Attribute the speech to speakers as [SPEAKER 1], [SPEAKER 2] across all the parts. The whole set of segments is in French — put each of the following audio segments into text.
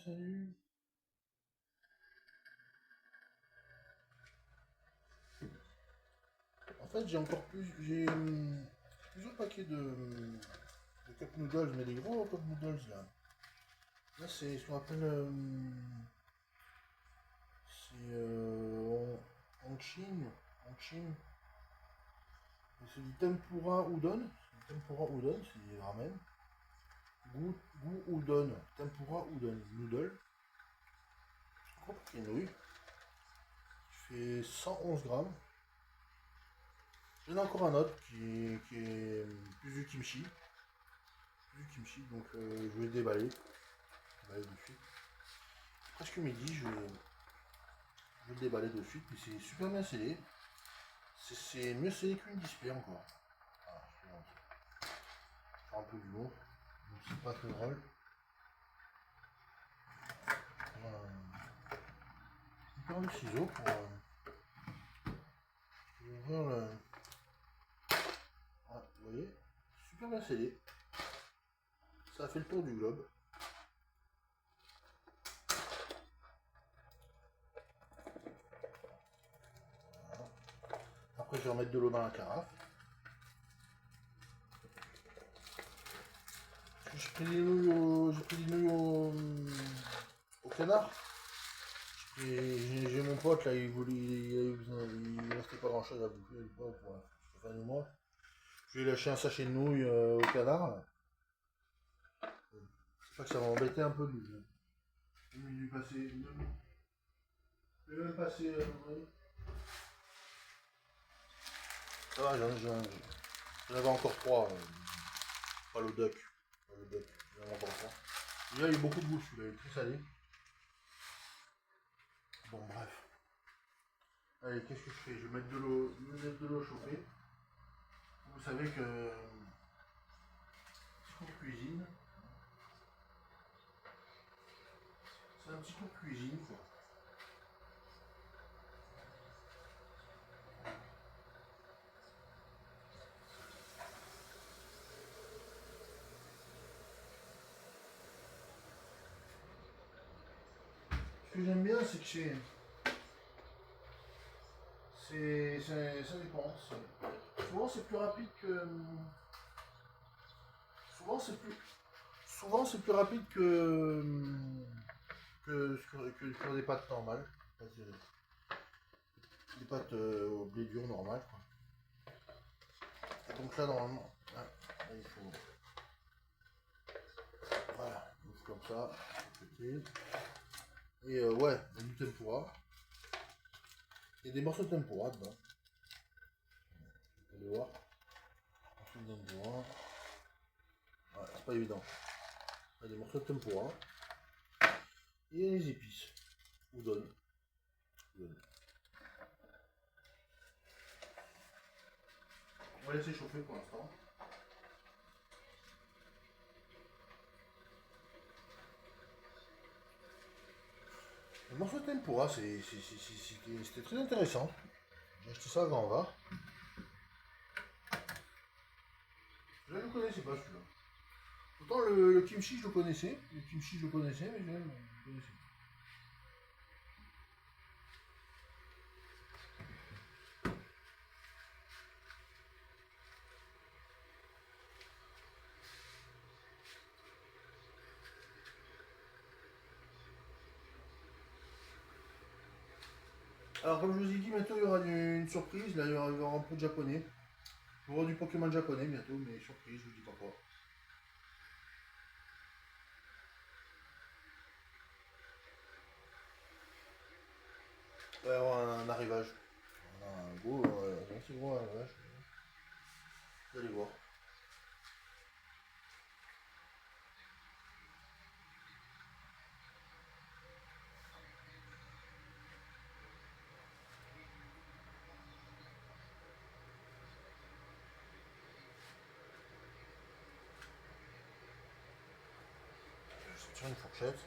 [SPEAKER 1] salut. En fait, j'ai encore plus. J'ai plusieurs paquets de cup noodles, mais des gros cup noodles là. Là, c'est ce qu'on appelle. C'est. En Chine. En Chine. C'est du tempura udon. C'est du tempura udon, c'est des ramen. Goût udon. Tempura udon. Noodle. Gros paquet de nouilles. Fait 111 grammes. J'en ai encore un autre qui est plus du kimchi. Plus du kimchi, donc je vais le déballer. Déballer de suite. Presque midi, je vais le déballer de suite. Puis c'est super bien scellé. C'est mieux scellé qu'une display encore. Voilà, je vais faire un peu du lourd. Donc c'est pas très drôle. Je prends le ciseau pour ouvrir le. Voilà, vous voyez, super bien scellé. Ça a fait le tour du globe. Voilà. Après, je vais remettre de l'eau dans la carafe. J'ai pris des nouilles au canard. J'ai mon pote là, il restait pas grand chose à bouffer. Pour Stéphane et moi. Je lui ai lâché un sachet de nouilles au canard. Là. C'est pas que ça va m'embêter un peu de lui. Je vais lui passer. Je vais même passer. Ça va, j'en avais encore trois. Pas le duck. Pas le duck. J'en avais encore trois. Déjà, il y a eu beaucoup de goût celui-là, il est très salé. Bon, bref. Allez, qu'est-ce que je fais? Je vais mettre de l'eau chauffée. Vous savez que petit cours cuisine, c'est un petit cours cuisine quoi. Ce que j'aime bien, c'est que ça dépend. Souvent c'est plus rapide que. Souvent c'est plus. Souvent c'est plus rapide que sur des pâtes normales. Des pâtes au blé dur normal quoi. Et donc là normalement, là, il faut. Voilà, donc comme ça, et ouais, du tempura. Il y a des morceaux de tempura dedans. Vous allez voir. Morceaux de tempura. Ouais, c'est pas évident. Il y a des morceaux de tempura. Et il y a les épices. Udon. Udon. On va laisser chauffer pour l'instant. Le morceau de tempura, c'était très intéressant. J'ai acheté ça à Grand Var. Je ne le connaissais pas celui-là. Pourtant le kimchi je le connaissais. Le kimchi je le connaissais, mais je ne le connaissais pas. Alors comme je vous ai dit, bientôt il y aura une surprise. Là il y aura un pot de japonais. Il y aura du Pokémon japonais bientôt, mais surprise, je vous dis pas quoi. Il va y avoir un arrivage. Un gros, assez gros arrivage. Vous allez voir. Je vais sortir une fourchette.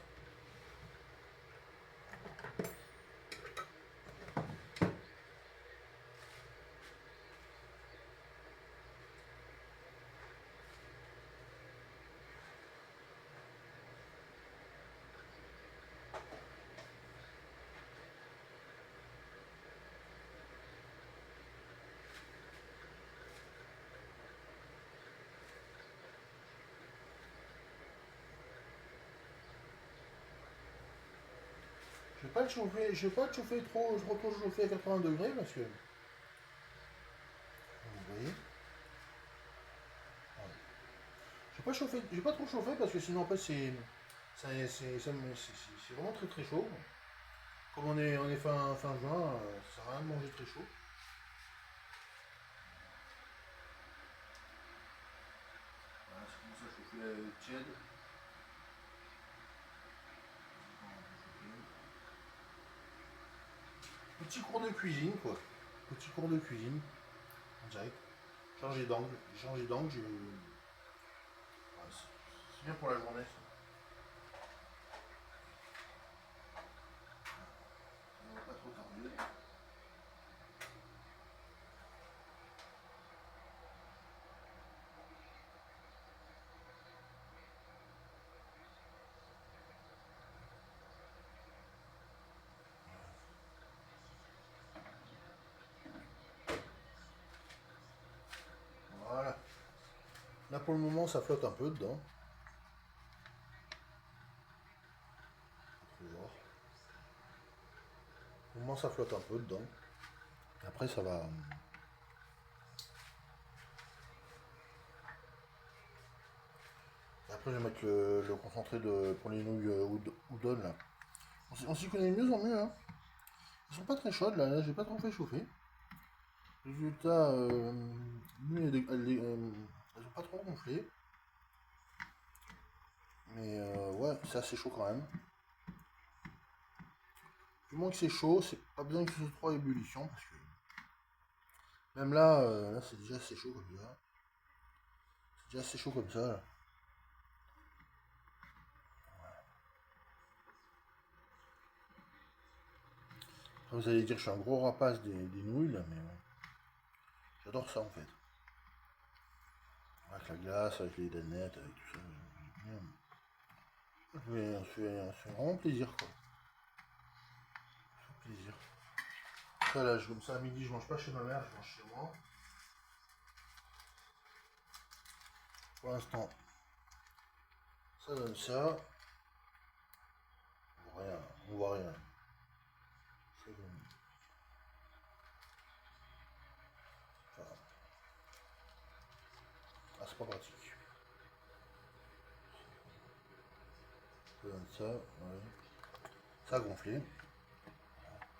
[SPEAKER 1] pas le chauffer, je vais pas le chauffer trop, je retourne chauffer à 80 degrés parce que. Vous voyez. Voilà. Je vais pas trop chauffer parce que sinon après c'est vraiment très très chaud. Comme on est fin juin, ça sert à rien de manger très chaud. Voilà, ça commence à chauffer tiède. Petit cours de cuisine quoi. Petit cours de cuisine. En direct. Changer d'angle, c'est bien pour la journée ça. On va pas trop tarder. Voilà. Là pour le moment ça flotte un peu dedans. Pour le moment ça flotte un peu dedans. Après ça va. Après je vais mettre le concentré pour les nouilles udon là. On s'y connaît de mieux en mieux hein. Elles sont pas très chaudes là, j'ai pas trop fait chauffer. Résultat, nouilles elles ont pas trop gonflé. Mais ouais, c'est assez chaud quand même. Du moins que c'est chaud, c'est pas besoin que ce soit trop à ébullition parce que même là, là c'est déjà assez chaud comme ça. C'est déjà assez chaud comme ça là. Après, vous allez dire que je suis un gros rapace des nouilles là, mais j'adore ça en fait. Avec la glace, avec les danettes, avec tout ça. Ça fait vraiment plaisir quoi. Ça fait plaisir. Ça là, comme ça à midi, je mange pas chez ma mère, je mange chez moi. Pour l'instant, ça donne ça. On voit rien, on voit rien. Ça donne. Enfin, ah, c'est pas pratique. Ça donne ça, ouais. Ça a gonflé.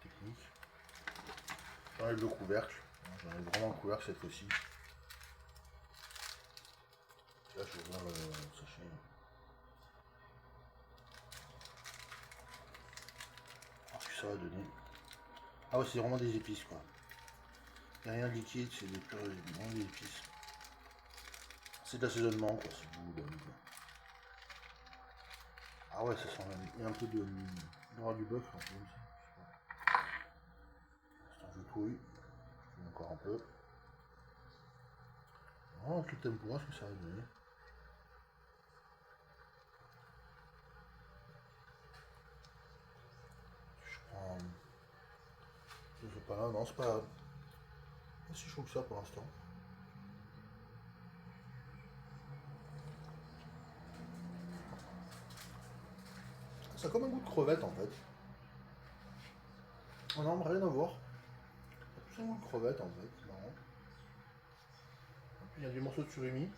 [SPEAKER 1] Technique. J'enlève le couvercle. J'enlève vraiment le couvercle cette fois-ci. Là, je vais voir le sachet. Alors ce que ça va donner. Ah ouais, c'est vraiment des épices quoi. Il n'y a rien de liquide, c'est vraiment des épices. C'est de l'assaisonnement quoi, c'est du boudin quoi. Ah ouais, ça sent il y a un peu de noir du bœuf un peu aussi. Attends, je touille. Je mets encore un peu. Oh, avec le tempura, ce que ça va donner. Je prends. Je sais pas là, non, c'est pas si chaud que ça pour l'instant. Ça a comme un goût de crevette en fait. Oh non, rien à voir. Ça a plus un goût de crevette en fait, c'est marrant. Et puis il y a des morceaux de surimi.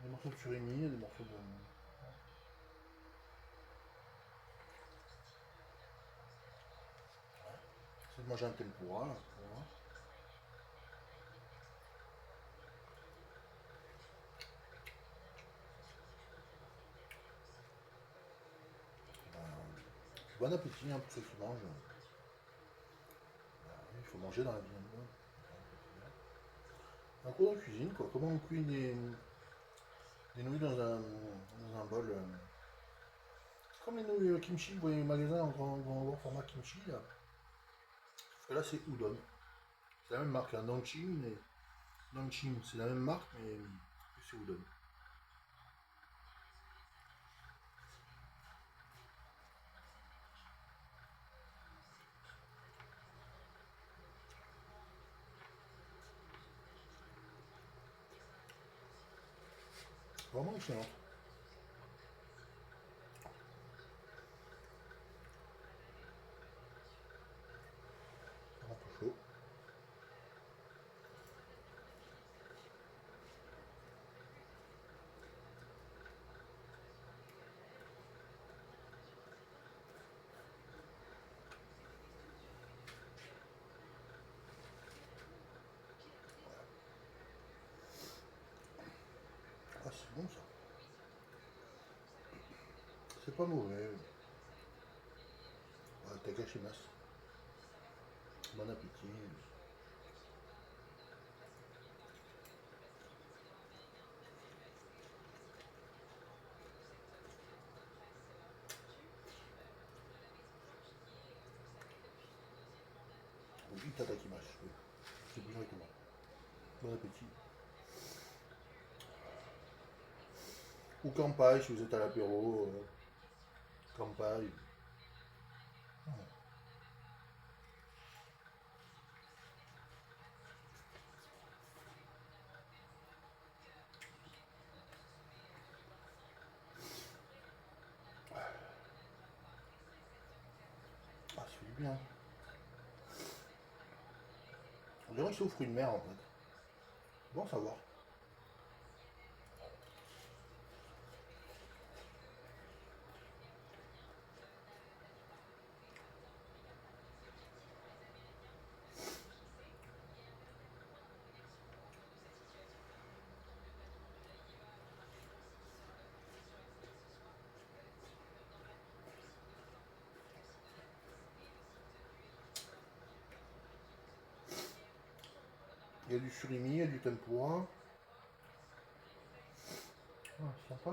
[SPEAKER 1] Des morceaux de surimi, il y a des morceaux de. C'est de manger un tempura là. Bon appétit hein, pour ceux qui mangent. Il faut manger dans la vie. Un cours de cuisine quoi. Comment on cuit des nouilles dans un bol. C'est comme les nouilles kimchi, vous voyez au magasin en grand format kimchi là. Sauf que là c'est udon. C'est la même marque, hein, Nongchim, c'est la même marque mais c'est udon. Vraiment excellent. C'est pas mauvais. Takashimasu. Bon appétit. Oui, itadakimasu. Oui. C'est plus directement. Bon appétit. Ou kampai si vous êtes à l'apéro. Kampai. Ah, ça fait du bien. On dirait que c'est aux fruits de mer en fait. Bon à savoir. Il y a du surimi, il y a du tempura. Ah, c'est sympa.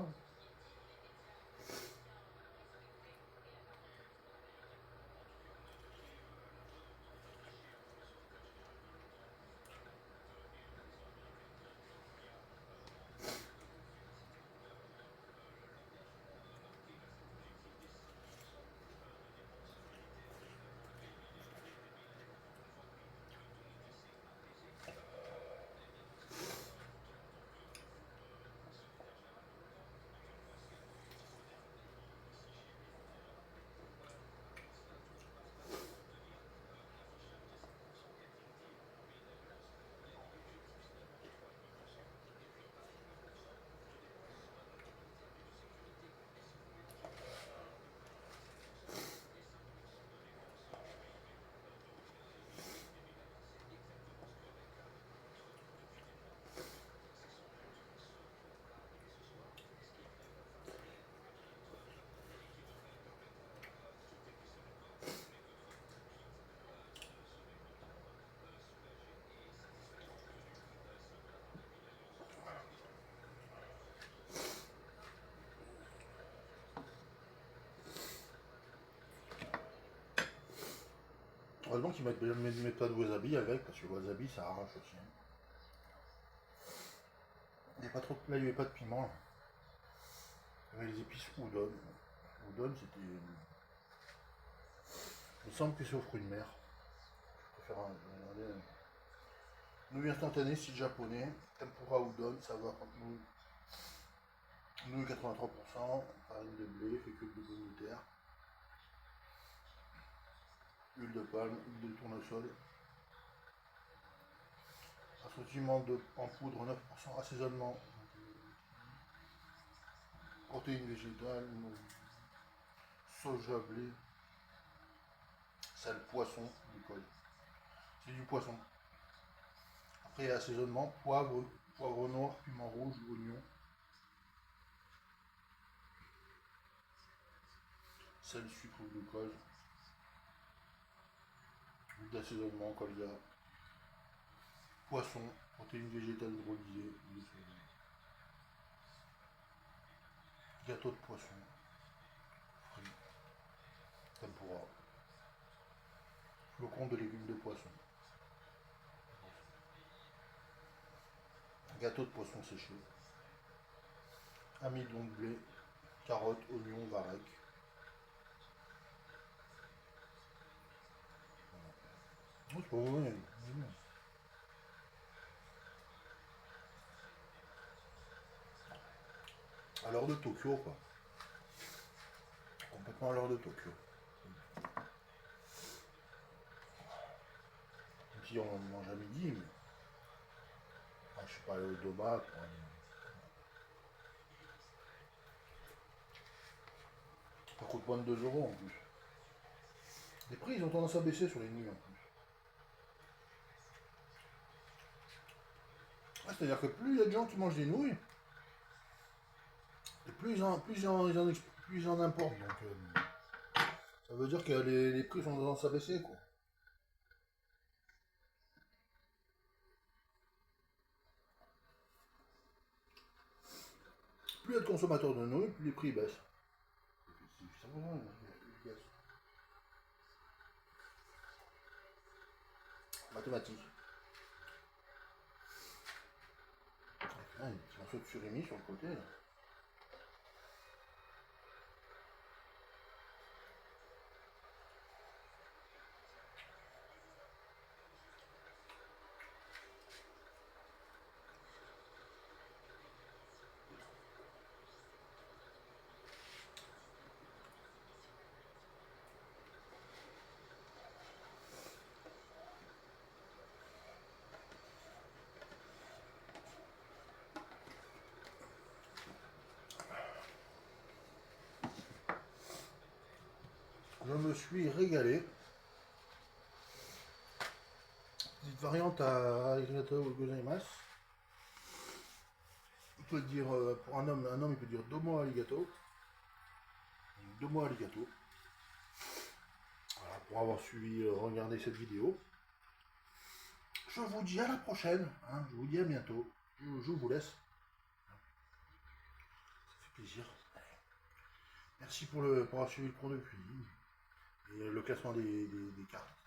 [SPEAKER 1] Heureusement qu'ils mettent pas de wasabi avec, parce que le wasabi ça arrache aussi. Il n'y a pas trop, là il n'y avait pas de piment. Là. Il y avait les épices udon. Udon c'était. Il me semble que c'est aux fruits de mer. Je préfère regarder. Nouilles instantanées, style japonais. Tempura udon, ça va. Nouilles 83%, farine de blé, fécule de pommes de terre, huile de palme, huile de tournesol, assortiment en poudre 9%, assaisonnement, protéines végétales, soja, blé, sel, poisson, glucose. C'est du poisson. Après, assaisonnement, poivre noir, piment rouge, oignon, sel, sucre, glucose, huile d'assaisonnement, colza, poisson, protéines végétales hydrolysées, gâteau de poisson, fruits, tempura, flocons de légumes de poisson, gâteau de poisson séché, amidon de blé, carottes, oignons, varech. Oh, c'est pas mauvais. À l'heure de Tokyo, quoi. Complètement à l'heure de Tokyo. Même si on mange à midi, mais. Ah, je suis pas allé au Doma. Ça coûte moins de 2 € en plus. Les prix, ils ont tendance à baisser sur les nuits en plus. Ouais, c'est-à-dire que plus il y a de gens qui mangent des nouilles, et plus ils en plus ils en importent. Donc ça veut dire que les prix sont tendance à baisser, quoi. Plus il y a de consommateurs de nouilles, plus les prix baissent. C'est simplement efficace. Mathématiques. Ah, un petit morceau de surimi sur le côté. Là. Je me suis régalé. Petite variante à arigato gozaimasu. On peut dire, pour un homme il peut dire domo arigato. Domo arigato. Voilà, pour avoir suivi, regardé cette vidéo. Je vous dis à la prochaine. Hein, je vous dis à bientôt. Je vous laisse. Ça fait plaisir. Merci pour avoir suivi le produit et le classement des cartes.